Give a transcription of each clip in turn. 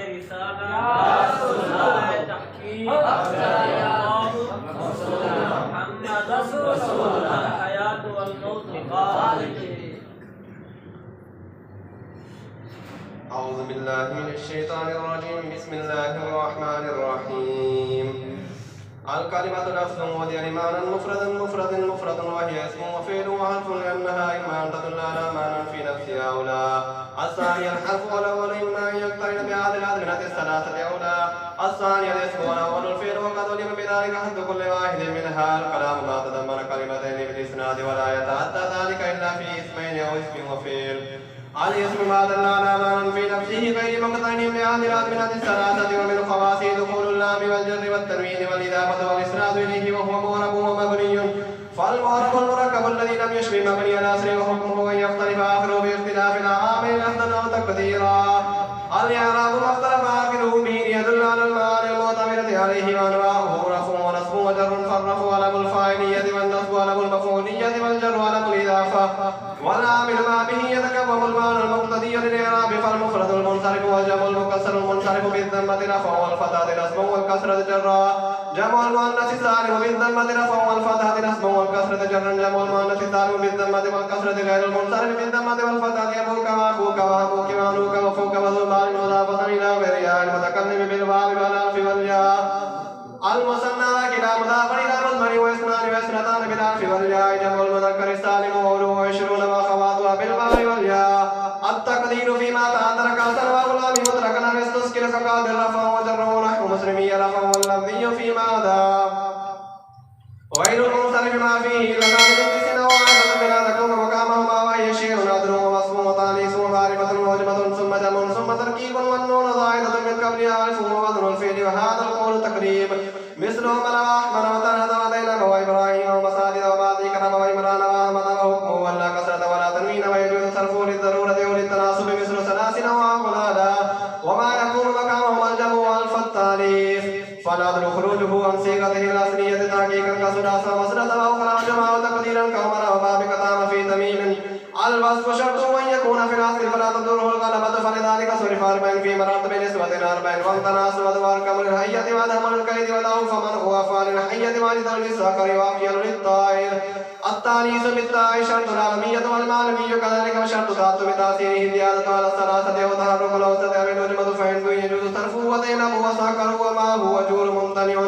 رسالة ناظر تحقيق محمد رسول الحياة والموت خالق. أعوذ بالله من الشيطان الرجيم. بسم الله الرحمن الرحيم. الكلمة لفظ وهي معنى مفرد وهي اسم وفعل وحرف لأنها إما أن تدل على معنى في نفسها أو لا. الثاني الحرف والأول إما أن يقترن بهذه الأزمنة الثلاثة أو لا. الثاني الاسم والأول الفعل وقد علم بذلك حد كل واحد منها. الكلام ما تضمن كلمتين بالإسناد ولا يتأتى ذلك إلا في اسمين أو اسم وفعل. الاسم ما دل على معنى في نفسه غير مقترن بهذه الأزمنة الثلاثة ومن خواصه دخول اللام والجر والتنوين والإضافة والإسناد إليه وهو معرب ومبني. فالمعرب المركب الذي لم يشبه مبني الأصل وحكمه أن يختلف آخره باختلاف الأعامل لفظا أو تقديرا. الإعراب ما اختلف آخره به يدل على المعاني المعتمدة عليه وأنواعه رفع ونصب وجر. فالرفع علم الفاعلية والنصب علم المفعولية والجر علم الإضافة. والعامل ما به يتكون المعنى المقتضي للإعراب. فالمفرد المنصرف والجمع المكسر المنصرف بالضمة رفع والفتحة نصب والكسرة جرا. جمع المؤنث السالم بالضمة رفع والفتحة نصب والكسرة جرا. جمع المؤنث السالم بالضمة والكسرة غير المنصرف بالضمة والفتحة أبوك وأخوك وأبوك وأنوك وفوك وذبال مضافة إلى غيرها المتكلم بالواو والألف والياء. المثنى كلا مضاف إلى مضمر واثنان واثنتان بالألف والياء. جمع المذكر السالم وأولو وعشرون وأخواتها بالواو والياء. التقدير فيما تأثر كأسر وغلام مطلقا أن يستذكر كقادر رفع وجر ونحو مسلمي رفع واللفظي فيما ذا. وغير المنصرف ما فيه لسان مقتسم وعادة بلا تكون مقامهما وهي شيء نادر ووصف وتانيث ومعرفة وجمة ثم جمع ثم تركيب والنون ظاهرة من قبلها ألف ووزن الفعل. وهذا القول تقريب مثل من وأحمد وطلحة وذيلب وإبراهيم ومساجد وبعض كرم وإمران وأحمد وحكمه ولا كسرة ولا تنوين ويجوز صرفه للضرورة وللتناسب مثل سلاسل وأغلالا. وما يكون مقامه الجمع والفتاليف فالعدل خروجه عن صيغته الأصلية تحقيقا كسداسة وسداسة وأخرى جمع تقديرا كعمر وباب كتام في تميم. الوصف شرط أن يكون في الأصل فلا تضره الغلبة. فلذلك صرف 40 في مراتب نسبة 40 وامتناسبة واركم للحية وأدهم للكيد وله فمن هو فعل الحية واجد للسكر وأخيل للطائر. التانيث بالتاء شرط العالمية والمعلمي كذلك وشرط ذات بتأثيره الزيادة على الثلاثة وتحرك الأوسط من وجمة فإن يجوز صرفه وذينب وسكر وما هو جور ممتنع.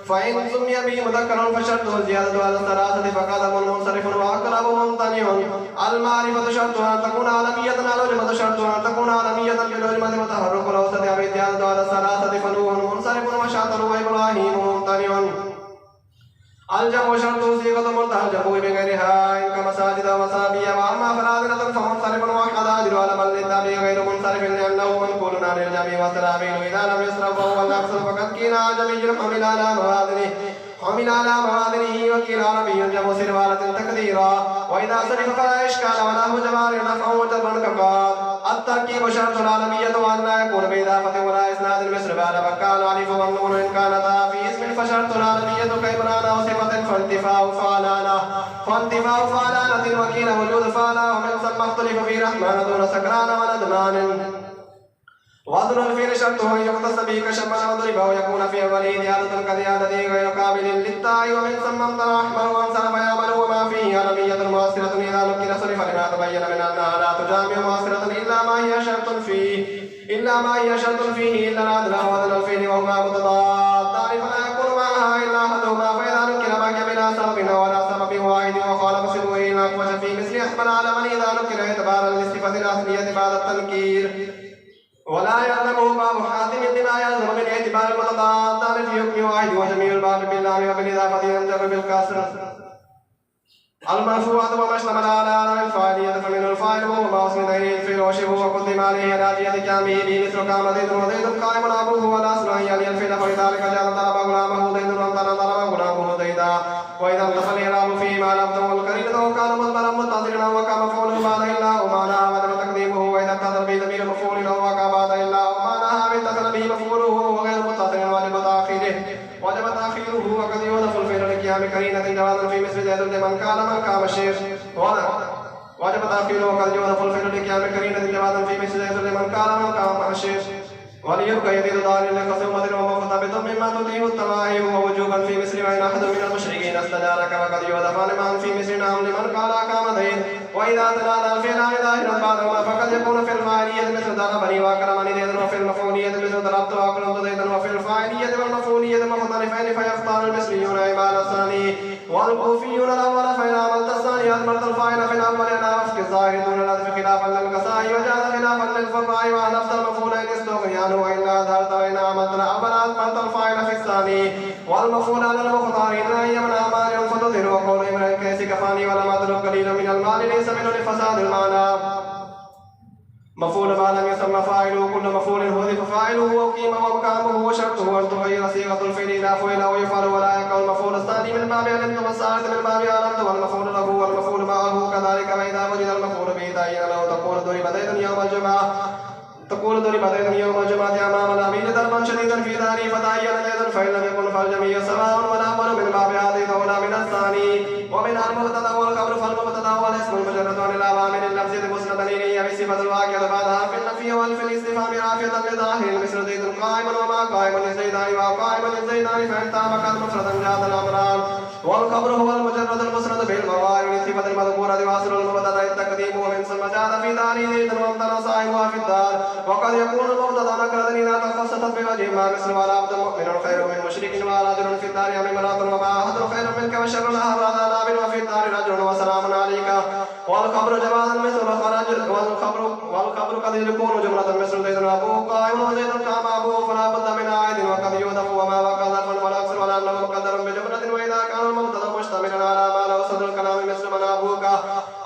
فإن سمي به مذكر فشرطه الزيادة على الثلاثة فقدم منصرف وأقرب ممتنع. المعرفة شرط أن تكون عالمية العلمة شرط أن تكون عالمية بالعلمة وتحرك الأوسط بالزيادة على الثلاثة فنوح منصرف وشاطر وإبراهيم ممتنع. الجمع شرط صيغة مرتهجة بغيرها إن كمساجد ومصابيح. وأما فنادلة فمنصرف وحد أجر على من للتابع غير منصرف لأنه منقول عن الجمع والتلاميذ إذا لم يصرف وهو الأكثر فقد كان عجمي حمل على موازنه وكيل عربي جمع سروالة تقديرا. وإذا صرف فلا إشكال وله جمال نفع وجر كقال. التركيب شرط العالمية وأن لا يكون بإضافة ولا إسناد المصر بعد مكان ألف والنون إن كانتا في اسم فشرط العالمية كإبران أو صفة فانتفاء فعلانة وكيل وجود فعلا. ومن ثم اختلف في رحمن دون سكران وندمان. وأظن الفيل شرطه أن يقتص به كشمل وضرب ويكون في أوله زيادة كزيادته غير قابل للتاء. ومن ثم امتنع أحمر وانصرف يعمل وما فيه عالمية مؤثرة إذا نكر صرف لما تبين من أنها لا تجامع مؤثرة إلا ما هي شرط فيه إلا العدل وأظن الفيل وهما متضادان فلا يكون معها إلا أحدهما. فإذا نكر بقي بلا سبب ولا سبب واحد وخالف سببه إلا قوة في مثل أحمل على من إذا نكر اعتبارا للصفة الأصلية بعد التنكير. ولا يعلمه باب حاتم بما يلزم من اعتبار المتضادان في حكم واحد. وجميع الباب باللام وبالإضافة ينجر بالكسر. المرفوعات وما اشتمل على الفاعلية فمن الفاعل وهو ما أسند إليه الفعل وشبهه وقدم عليه راجية كامله به مثل كام زيد وزيد قائم أبوه والأصل أن يلي الفعل فلذلك جعل طلب غلامه زيد وامتنع طلب غلامه زيدا. وإذا انتفى الإعراب فيما لم تكن القرينة وكان مضمرا متصلا وكان مفعول بعد إلا ومعناها وجب تقديمه. وإذا اتصل به ضمير مفعول وكان بعد إلا ومعناها اتصل به مفعوله وغير متصل وجب تأخيره. وقد يوظف الفعل لقيام قرينة جوازا في مثل زيد لمن كان الشيخ. وجب تأخيره. وقد يوظف الفعل لقيام قرينة جوازا في مثل زيد لمن كان الشيخ. وليبقى يزيد ضال لخصومة ومخطبة مما تطيع التمائم ووجوبا في مثل وإن أحد من المشركين استجارك فقد يودفع لمن في مثل نعم لمن قال كامدين وإذا تنادى الفعل ظاهرا بعدهما فقد يكون في المالية مثل ضربني وأكرمني زيدا وفي المفعولية مثل ضربت وأكرمت زيدا وفي الفاعلية والمفعولية مختلفين فيختار المصريون عمال الثاني والكوفيون الأول فإن عملت الثاني أثمرت الفاعل في الأول على وفق الظاهر دون الألف خلافا للقصاء وجاز خلافا للفقاء وأحلفت المفعولين استغني عنه وإلا أظهرت وإن عملت الأول أثمرت الفاعل في الثاني والمفعول على المختارين أن يمنع مال فتظهر وقول امرئ كيس كفاني ولم أترك قليلا من المال ليس منه لفساد المعنى مفعول ما لم يسمى فاعله كل مفعول حذف فاعله وقيمه ومقامه وشرطه ان تغير صيغه الفعل الى فعل او يفعل ولا يقع المفعول الثاني من باب علمت والثالث من باب علمت والمفعول له والمفعول معه كذلك فاذا وجد المفعول به تعين له تقول ضرب زيد يوم الجمعه تقول ضرب زيد يوم الجمعه امام الامين ضربا شديدا في داره فتعين زيد فان لم يكن فالجميع سواء والاول من باب هذه اولى من الثاني ومن المبتدا والخبر فالمبتدا والاسم المجرد عن العوامل اللفظيه المسند اليه بصفه الواقع بعدها في النفي والفي الاستفهام رافعه لظاهر مثل زيد قائما وما قائما لزيدان وقائما لزيدان فان تابقت مفردا جاز الامران والخبر هو المجرد المسند بالمواعيد لصفه المذكوره واصل المبتدا التقديم ومن ثم جاز في دار زيد وامتنع صاحبها في الدار وقد يكون المبتدا نكرا اذا تخصصت بوجه ما مثل ولا عبد مؤمن خير من مشرك ورجل في الدار ام امراه وما احد خير منك وشر لها وعذاب وفي الدار رجل وسلام عليك والخبر جواز مثل خرج والخبر قد يكون جملة مثل زيد وابوه قائم وزيد قام ابوه فلا بد من عائد وقد يوذف وما بقى ظرفا ولا اكثر ولا انه مقدر بجملة واذا كان المبتدا مشتملا على ما له صدر الكلام مثل من ابوك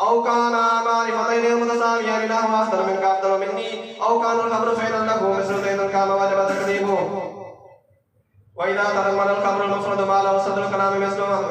او كان معرفتين متساويان له افضل منك افضل مني او كان الخبر فعلا له مثل زيد قام وجب تكذيبه وإذا تضمن الخبر المفرد ما له صدر الكلام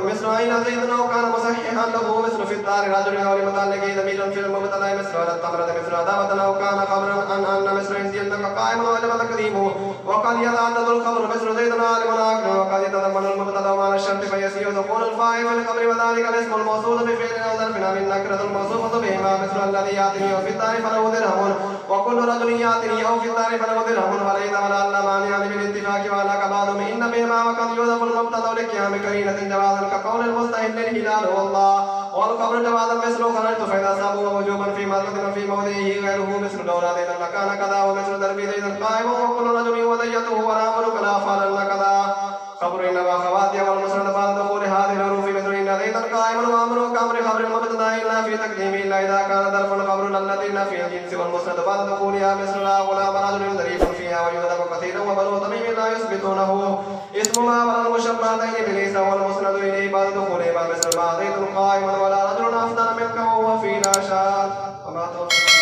مثل أين زيد أو كان مصححا له مثل في الدار رجل أو لمتعلق ضمير في المبتدأ مثل على التمرة مثل عداوة أو كان خبرا أن مثل إنزل قائما وجب تكذيبه وقد يتعدد الخبر مثل زيد عالم آخر وقد يتضمن المبتدأ مع الشرط فيسير دخول الفاعل في الخبر وذلك الاسم الموصول بفعل أو ظرف من نكرة الموصوفة بهما مثل الذي يأتي وفي الدار فله درهم وكل رجل يأتي أو في الدار فله درهم وليس ولا مانع بالاتفاق ولا بعضهم إن بهما وقد يوذف المبتدأ لقيام قرينة جوازا كقول المستهل للهلال والله والخبر جوازا مثل خرجت فإذا سابوا وجوبا في مرة في موضعه غيره مثل لولا زيدا لكان كذا ومثل درب زيد قائم وكل رجل وديته ولا ملك لا فعلا كذا خبر إنما خواتي والمسند بعد دخول هذه الحروف مثل إن زيدا قائم وأمر كأمر خبر المبتدأ إلا في تقديم إلا إذا كان ظرف الخبر الذين في الجنس والمسند بعد دخولها مثل لا غلام رجل ظريف فيها ويوذف كثيرا وبنو تميم لا يثبتونه اسمها ولا المشبهتين بليس والمسند إليه بعد دخولهما مثل ما زيد قائم ولا رجل أفضل منك وهو في لا شاذ وما توفى